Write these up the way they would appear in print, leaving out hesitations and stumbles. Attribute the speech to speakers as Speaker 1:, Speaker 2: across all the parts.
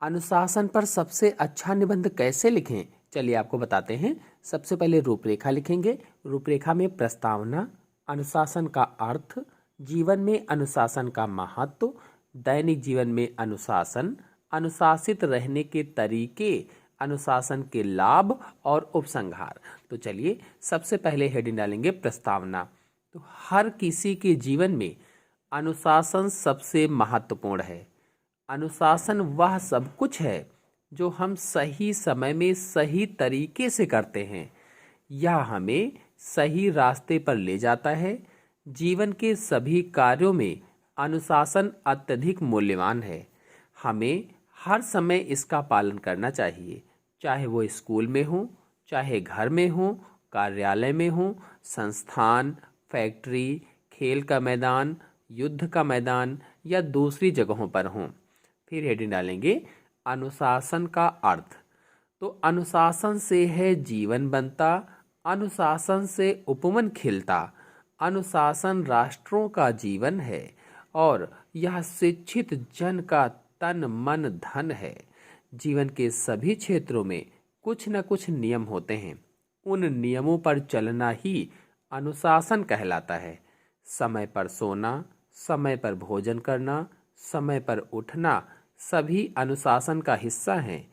Speaker 1: अनुशासन पर सबसे अच्छा निबंध कैसे लिखें? चलिए आपको बताते हैं। सबसे पहले रूपरेखा लिखेंगे। रूपरेखा में प्रस्तावना, अनुशासन का अर्थ, जीवन में अनुशासन का महत्व, दैनिक जीवन में अनुशासन, अनुशासित रहने के तरीके, अनुशासन के लाभ और उपसंहार। तो चलिए सबसे पहले हेडिंग डालेंगे प्रस्तावना। तो हर किसी के जीवन में अनुशासन सबसे महत्वपूर्ण है। अनुशासन वह सब कुछ है जो हम सही समय में सही तरीके से करते हैं। यह हमें सही रास्ते पर ले जाता है। जीवन के सभी कार्यों में अनुशासन अत्यधिक मूल्यवान है। हमें हर समय इसका पालन करना चाहिए, चाहे वो स्कूल में हो, चाहे घर में हो, कार्यालय में हो, संस्थान, फैक्ट्री, खेल का मैदान, युद्ध का मैदान या दूसरी जगहों पर हों। फिर हेडिंग डालेंगे अनुशासन का अर्थ। तो अनुशासन से है जीवन बनता, अनुशासन से उपवन खिलता, अनुशासन राष्ट्रों का जीवन है और यह शिक्षित जन का तन मन धन है। जीवन के सभी क्षेत्रों में कुछ न कुछ नियम होते हैं। उन नियमों पर चलना ही अनुशासन कहलाता है। समय पर सोना, समय पर भोजन करना, समय पर उठना सभी अनुशासन का हिस्सा हैं।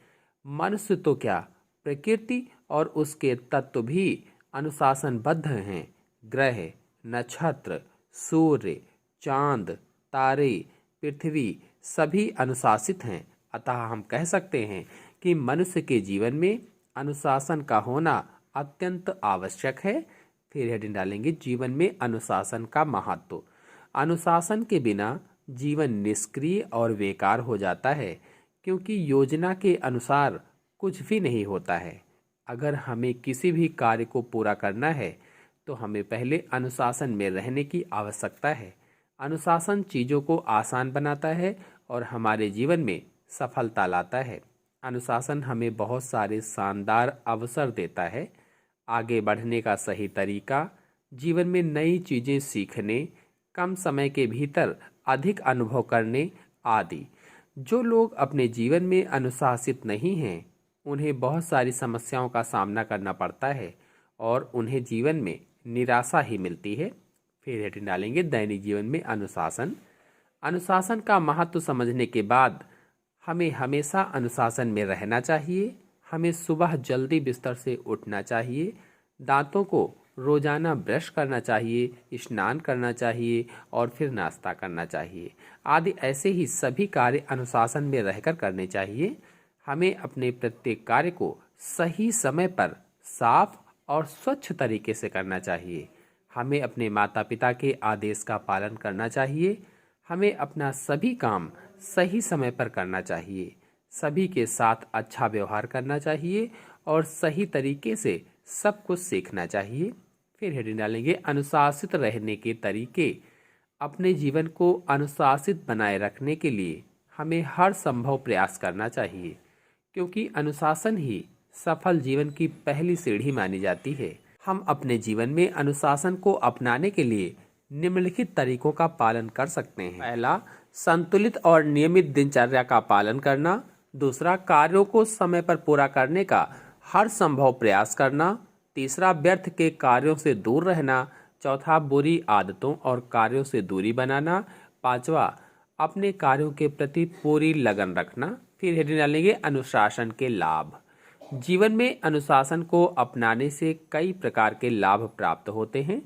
Speaker 1: मनुष्य तो क्या, प्रकृति और उसके तत्व भी अनुशासनबद्ध हैं। ग्रह, नक्षत्र, सूर्य, चांद, तारे, पृथ्वी सभी अनुशासित हैं। अतः हम कह सकते हैं कि मनुष्य के जीवन में अनुशासन का होना अत्यंत आवश्यक है। फिर हेडिंग डालेंगे जीवन में अनुशासन का महत्व। अनुशासन के बिना जीवन निष्क्रिय और बेकार हो जाता है, क्योंकि योजना के अनुसार कुछ भी नहीं होता है। अगर हमें किसी भी कार्य को पूरा करना है तो हमें पहले अनुशासन में रहने की आवश्यकता है। अनुशासन चीज़ों को आसान बनाता है और हमारे जीवन में सफलता लाता है। अनुशासन हमें बहुत सारे शानदार अवसर देता है। आगे बढ़ने का सही तरीका, जीवन में नई चीज़ें सीखने, कम समय के भीतर अधिक अनुभव करने आदि। जो लोग अपने जीवन में अनुशासित नहीं हैं, उन्हें बहुत सारी समस्याओं का सामना करना पड़ता है और उन्हें जीवन में निराशा ही मिलती है। फिर हेडिंग डालेंगे दैनिक जीवन में अनुशासन। अनुशासन का महत्व समझने के बाद हमें हमेशा अनुशासन में रहना चाहिए। हमें सुबह जल्दी बिस्तर से उठना चाहिए, दांतों को रोजाना ब्रश करना चाहिए, स्नान करना चाहिए और फिर नाश्ता करना चाहिए आदि। ऐसे ही सभी कार्य अनुशासन में रहकर करने चाहिए। हमें अपने प्रत्येक कार्य को सही समय पर साफ और स्वच्छ तरीके से करना चाहिए। हमें अपने माता पिता के आदेश का पालन करना चाहिए। हमें अपना सभी काम सही समय पर करना चाहिए। सभी के साथ अच्छा व्यवहार करना चाहिए और सही तरीके से सब कुछ सीखना चाहिए। फिर हेडिंग डालेंगे अनुशासित रहने के तरीके। अपने जीवन को अनुशासित बनाए रखने के लिए हमें हर संभव प्रयास करना चाहिए, क्योंकि अनुशासन ही सफल जीवन की पहली सीढ़ी मानी जाती है। हम अपने जीवन में अनुशासन को अपनाने के लिए निम्नलिखित तरीकों का पालन कर सकते हैं। पहला, संतुलित और नियमित दिनचर्या का पालन करना। दूसरा, कार्यों को समय पर पूरा करने का हर संभव प्रयास करना। तीसरा, व्यर्थ के कार्यों से दूर रहना। चौथा, बुरी आदतों और कार्यों से दूरी बनाना। पांचवा, अपने कार्यों के प्रति पूरी लगन रखना। फिर हेडिंग डालेंगे अनुशासन के लाभ। जीवन में अनुशासन को अपनाने से कई प्रकार के लाभ प्राप्त होते हैं।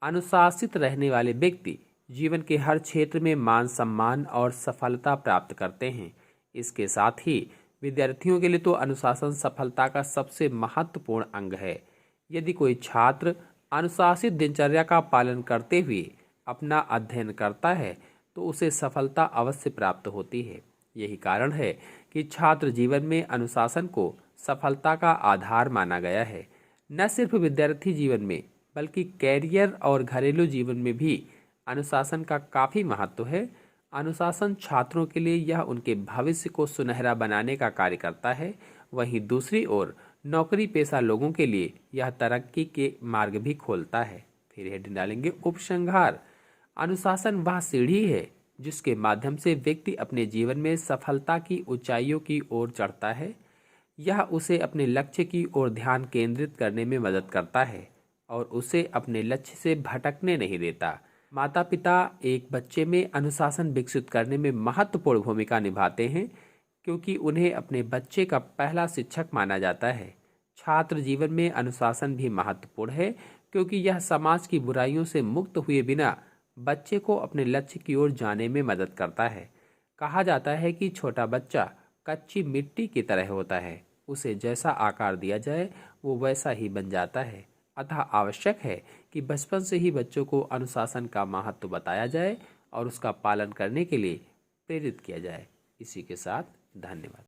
Speaker 1: अनुशासित रहने वाले व्यक्ति जीवन के हर क्षेत्र में मान सम्मान और सफलता प्राप्त करते हैं। इसके साथ ही विद्यार्थियों के लिए तो अनुशासन सफलता का सबसे महत्वपूर्ण अंग है। यदि कोई छात्र अनुशासित दिनचर्या का पालन करते हुए अपना अध्ययन करता है तो उसे सफलता अवश्य प्राप्त होती है। यही कारण है कि छात्र जीवन में अनुशासन को सफलता का आधार माना गया है। न सिर्फ विद्यार्थी जीवन में बल्कि कैरियर और घरेलू जीवन में भी अनुशासन का काफ़ी महत्व है। अनुशासन छात्रों के लिए यह उनके भविष्य को सुनहरा बनाने का कार्य करता है। वहीं दूसरी ओर नौकरी पेशा लोगों के लिए यह तरक्की के मार्ग भी खोलता है। फिर हेडिंग डालेंगे उपसंहार। अनुशासन वह सीढ़ी है जिसके माध्यम से व्यक्ति अपने जीवन में सफलता की ऊंचाइयों की ओर चढ़ता है। यह उसे अपने लक्ष्य की ओर ध्यान केंद्रित करने में मदद करता है और उसे अपने लक्ष्य से भटकने नहीं देता। माता पिता एक बच्चे में अनुशासन विकसित करने में महत्वपूर्ण भूमिका निभाते हैं, क्योंकि उन्हें अपने बच्चे का पहला शिक्षक माना जाता है। छात्र जीवन में अनुशासन भी महत्वपूर्ण है, क्योंकि यह समाज की बुराइयों से मुक्त हुए बिना बच्चे को अपने लक्ष्य की ओर जाने में मदद करता है। कहा जाता है कि छोटा बच्चा कच्ची मिट्टी की तरह होता है, उसे जैसा आकार दिया जाए वो वैसा ही बन जाता है। अतः आवश्यक है कि बचपन से ही बच्चों को अनुशासन का महत्व बताया जाए और उसका पालन करने के लिए प्रेरित किया जाए। इसी के साथ धन्यवाद।